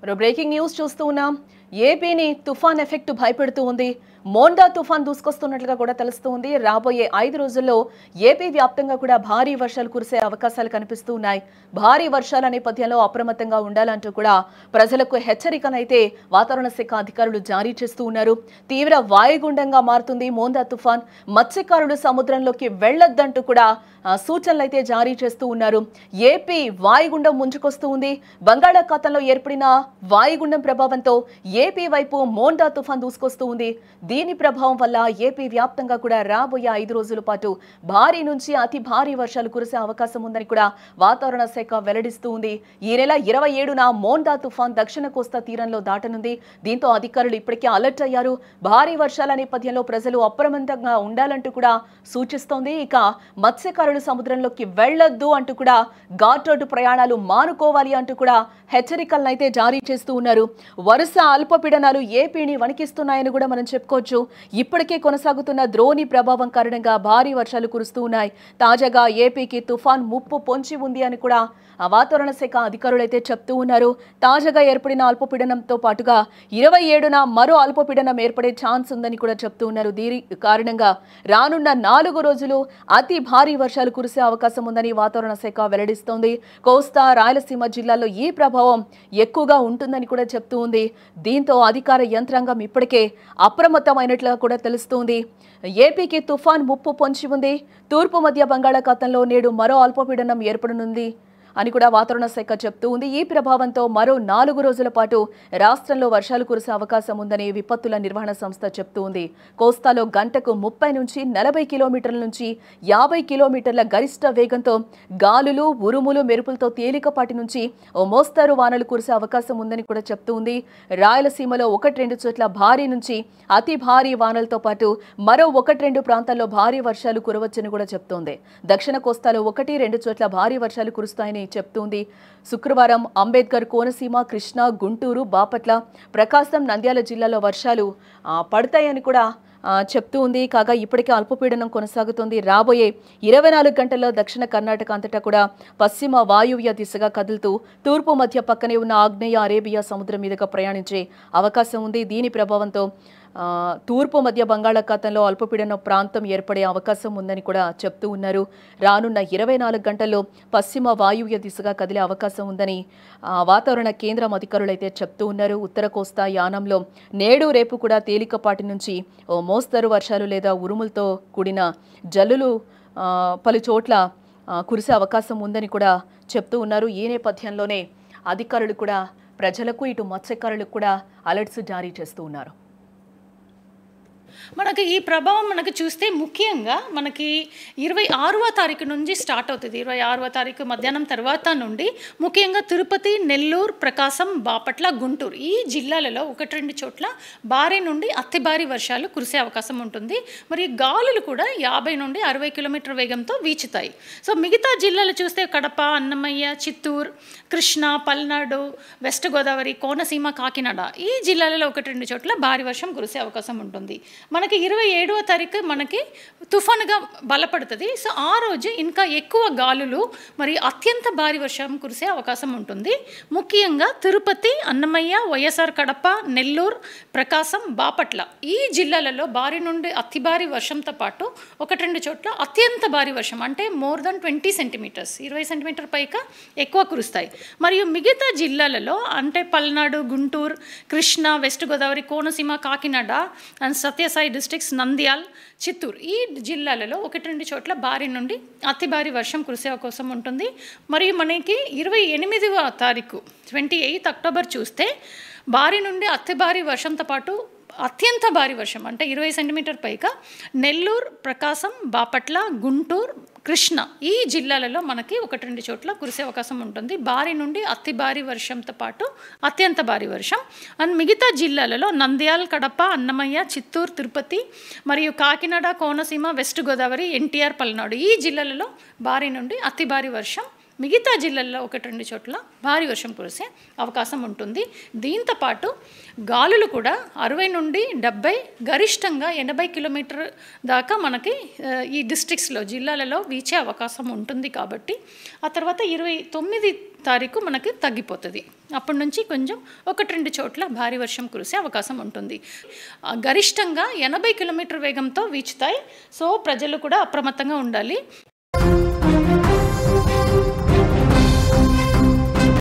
Breaking news చూస్తూ ఉన్నాం. ఏపీని తుఫాన్ ఎఫెక్ట్ భయపెడుతూ ఉంది. మోండా తుఫాన్ దూసుకొస్తున్నట్లుగా కూడా తెలుస్తుంది. రాబోయే 5 రోజుల్లో ఏపీ వ్యాప్తంగా కూడా భారీ వర్షాలు కురిసే అవకాశాలు కనిపిస్తూ ఉన్నాయి. భారీ వర్షాల నేపథ్యంలో అప్రమత్తంగా ఉండాలంటూ కూడా ప్రజలకు హెచ్చరికనైతే వాతావరణ శాఖ అధికారులు జారీ చేస్తూ ఉన్నారు. తీవ్ర వాయుగుండంగా మారుతుంది మోండా తుఫాన్. మత్స్యకారులు సముద్రంలోకి వెళ్లొద్దంటూ కూడా సూచనలు అయితే జారీ చేస్తూ ఉన్నారు. ఏపీ వాయుగుండం ముంచుకొస్తూ ఉంది. బంగాళాఖాతంలో ఏర్పడిన వాయుగుండం ప్రభావంతో ఏపీ వైపు మోండా తుఫాన్ దూసుకొస్తూ ఉంది. దీని ప్రభావం వల్ల ఏపీ వ్యాప్తంగా కూడా రాబోయే 5 రోజుల పాటు భారీ నుంచి అతి భారీ వర్షాలు కురిసే అవకాశం ఉందని కూడా వాతావరణ శాఖ వెల్లడిస్తూ ఉంది. ఈ నెల 27న మోండా తుఫాన్ దక్షిణ కోస్తా తీరంలో దాటనుంది. దీంతో అధికారులు ఇప్పటికే అలర్ట్ అయ్యారు. భారీ వర్షాల నేపథ్యంలో ప్రజలు అప్రమత్తంగా ఉండాలంటూ కూడా సూచిస్తోంది. ఇక మత్స్యకారులు సముద్రంలోకి వెళ్లొద్దు అంటూ కూడా ఘాట్ రోడ్డు ప్రయాణాలు మానుకోవాలి అంటూ కూడా హెచ్చరికలను అయితే జారీ చేస్తూ ఉన్నారు. వరుస అల్పపీడనాలు ఏపీని వణికిస్తున్నాయని కూడా మనం చెప్పుకోవచ్చు. ఇప్పటికే కొనసాగుతున్న ద్రోణి ప్రభావం కారణంగా భారీ వర్షాలు కురుస్తూ ఉన్నాయి. తాజాగా ఏపీకి తుఫాన్ ముప్పు పొంచి ఉంది అని కూడా వాతావరణ శాఖ అధికారులు అయితే చెప్తూ ఉన్నారు. తాజాగా ఏర్పడిన అల్పపీడనంతో పాటుగా 27న మరో అల్పపీడనం ఏర్పడే ఛాన్స్ ఉందని కూడా చెప్తూ ఉన్నారు. దీని కారణంగా రానున్న 4 రోజులు అతి భారీ వర్షాలు కురిసే అవకాశం ఉందని వాతావరణ శాఖ వెల్లడిస్తోంది. కోస్తా రాయలసీమ జిల్లాల్లో ఈ ప్రభావం ఎక్కువగా ఉంటుందని కూడా చెప్తూ ఉంది. దీంతో అధికార యంత్రాంగం ఇప్పటికే అప్రమత్తమైనట్లుగా కూడా తెలుస్తోంది. ఏపీకి తుఫాన్ ముప్పు పొంచి ఉంది. తూర్పు మధ్య బంగాళాఖాతంలో నేడు మరో అల్పపీడనం ఏర్పడనుంది అని కూడా వాతావరణ శాఖ చెప్తూ ఉంది. ఈ ప్రభావంతో మరో 4 రోజుల పాటు రాష్ట్రంలో వర్షాలు కురిసే అవకాశం ఉందని విపత్తుల నిర్వహణ సంస్థ చెప్తూ ఉంది. కోస్తాలో గంటకు 30 నుంచి 40 కిలోమీటర్ల నుంచి 50 కిలోమీటర్ల గరిష్ట వేగంతో గాలులు, ఉరుములు, మెరుపులతో తేలికపాటి నుంచి ఓ మోస్తరు వానలు కురిసే అవకాశం ఉందని కూడా చెప్తూ ఉంది. రాయలసీమలో 1-2 చోట్ల భారీ నుంచి అతి భారీ వానలతో పాటు మరో 1-2 ప్రాంతాల్లో భారీ వర్షాలు కురవచ్చని కూడా చెప్తోంది. దక్షిణ కోస్తాలో 1-2 చోట్ల భారీ వర్షాలు కురుస్తాయని చెప్తుంది. శుక్రవారం అంబేద్కర్, కోనసీమ, కృష్ణా, గుంటూరు, బాపట్ల, ప్రకాశం, నంద్యాల జిల్లాలో వర్షాలు పడతాయని కూడా చెప్తూ ఉంది. కాగా ఇప్పటికే అల్పపీడనం కొనసాగుతుంది. రాబోయే 24 గంటల్లో దక్షిణ కర్ణాటక అంతటా కూడా పశ్చిమ వాయువ్య దిశగా కదులుతూ తూర్పు మధ్య పక్కనే ఉన్న ఆగ్నేయ అరేబియా సముద్రం మీదుగా ప్రయాణించే అవకాశం ఉంది. దీని ప్రభావంతో తూర్పు మధ్య బంగాళాఖాతంలో అల్పపీడన ప్రాంతం ఏర్పడే అవకాశం ఉందని కూడా చెప్తూ ఉన్నారు. రానున్న 24 గంటల్లో పశ్చిమ వాయువ్య దిశగా కదిలే అవకాశం ఉందని వాతావరణ కేంద్రం అధికారులు అయితే చెప్తూ ఉన్నారు. ఉత్తర కోస్తా, యానంలో నేడు రేపు కూడా తేలికపాటి నుంచి ఓ మోస్తరు వర్షాలు లేదా ఉరుములతో కూడిన జల్లులు పలు చోట్ల కురిసే అవకాశం ఉందని కూడా చెప్తూ ఉన్నారు. ఈ నేపథ్యంలోనే అధికారులు కూడా ప్రజలకు ఇటు మత్స్యకారులకు కూడా అలర్ట్స్ జారీ చేస్తూ ఉన్నారు. మనకి ఈ ప్రభావం మనకి చూస్తే ముఖ్యంగా మనకి 26వ తారీఖు నుంచి స్టార్ట్ అవుతుంది. 26వ తారీఖు మధ్యాహ్నం తర్వాత నుండి ముఖ్యంగా తిరుపతి, నెల్లూరు, ప్రకాశం, బాపట్ల, గుంటూరు ఈ జిల్లాలలో 1-2 చోట్ల భారీ నుండి అతి భారీ వర్షాలు కురిసే అవకాశం ఉంటుంది. మరి గాలులు కూడా 50 నుండి 60 కిలోమీటర్ వేగంతో వీచుతాయి. సో మిగతా జిల్లాలు చూస్తే కడప, అన్నమయ్య, చిత్తూరు, కృష్ణా, పల్నాడు, వెస్ట్ గోదావరి, కోనసీమ, కాకినాడ ఈ జిల్లాలలో 1-2 చోట్ల భారీ వర్షం కురిసే అవకాశం ఉంటుంది. మనకి 27వ తారీఖు మనకి తుఫానుగా బలపడుతుంది. సో ఆ రోజు ఇంకా ఎక్కువ గాలులు మరి అత్యంత భారీ వర్షం కురిసే అవకాశం ఉంటుంది. ముఖ్యంగా తిరుపతి, అన్నమయ్య, వైఎస్ఆర్ కడప, నెల్లూరు, ప్రకాశం, బాపట్ల ఈ జిల్లాలలో భారీ నుండి అతి భారీ వర్షంతో పాటు 1-2 చోట్ల అత్యంత భారీ వర్షం అంటే మోర్ దెన్ 20 సెంటీమీటర్స్ 20 సెంటీమీటర్ పైగా ఎక్కువ కురుస్తాయి. మరియు మిగతా జిల్లాలలో అంటే Palnadu, Guntur, Krishna, west Godavari, Konaseema, Kakinada and Sathya Sai districts, Nandyal, Chittoor ఈ జిల్లాలలో 1-2 చోట్ల భారీ నుండి అతి భారీ వర్షం కురిసే అవకాశం ఉంటుంది. మరియు మనకి 28వ తారీఖు 28 అక్టోబర్ చూస్తే భారీ నుండి అతి భారీ వర్షంతో పాటు అత్యంత భారీ వర్షం అంటే 20 సెంటీమీటర్ పైగా నెల్లూరు, ప్రకాశం, బాపట్ల, గుంటూరు, కృష్ణ ఈ జిల్లాలలో మనకి 1-2 చోట్ల కురిసే అవకాశం ఉంటుంది. భారీ నుండి అతి భారీ వర్షంతో పాటు అత్యంత భారీ వర్షం. అండ్ మిగతా జిల్లాలలో నంద్యాల, కడప, అన్నమయ్య, చిత్తూరు, తిరుపతి మరియు కాకినాడ, కోనసీమ, వెస్ట్ గోదావరి, ఎన్టీఆర్, పల్నాడు ఈ జిల్లాలలో భారీ నుండి అతి భారీ వర్షం మిగతా జిల్లాల్లో 1-2 చోట్ల భారీ వర్షం కురిసే అవకాశం ఉంటుంది. దీంతో పాటు గాలులు కూడా 60 నుండి 70, గరిష్టంగా 80 కిలోమీటర్ దాకా మనకి ఈ డిస్ట్రిక్ట్స్లో జిల్లాలలో వీచే అవకాశం ఉంటుంది. కాబట్టి ఆ తర్వాత 29 తారీఖు మనకి తగ్గిపోతుంది. అప్పటి నుంచి కొంచెం 1-2 చోట్ల భారీ వర్షం కురిసే అవకాశం ఉంటుంది. గరిష్టంగా 80 కిలోమీటర్ వేగంతో వీచుతాయి. సో ప్రజలు కూడా అప్రమత్తంగా ఉండాలి.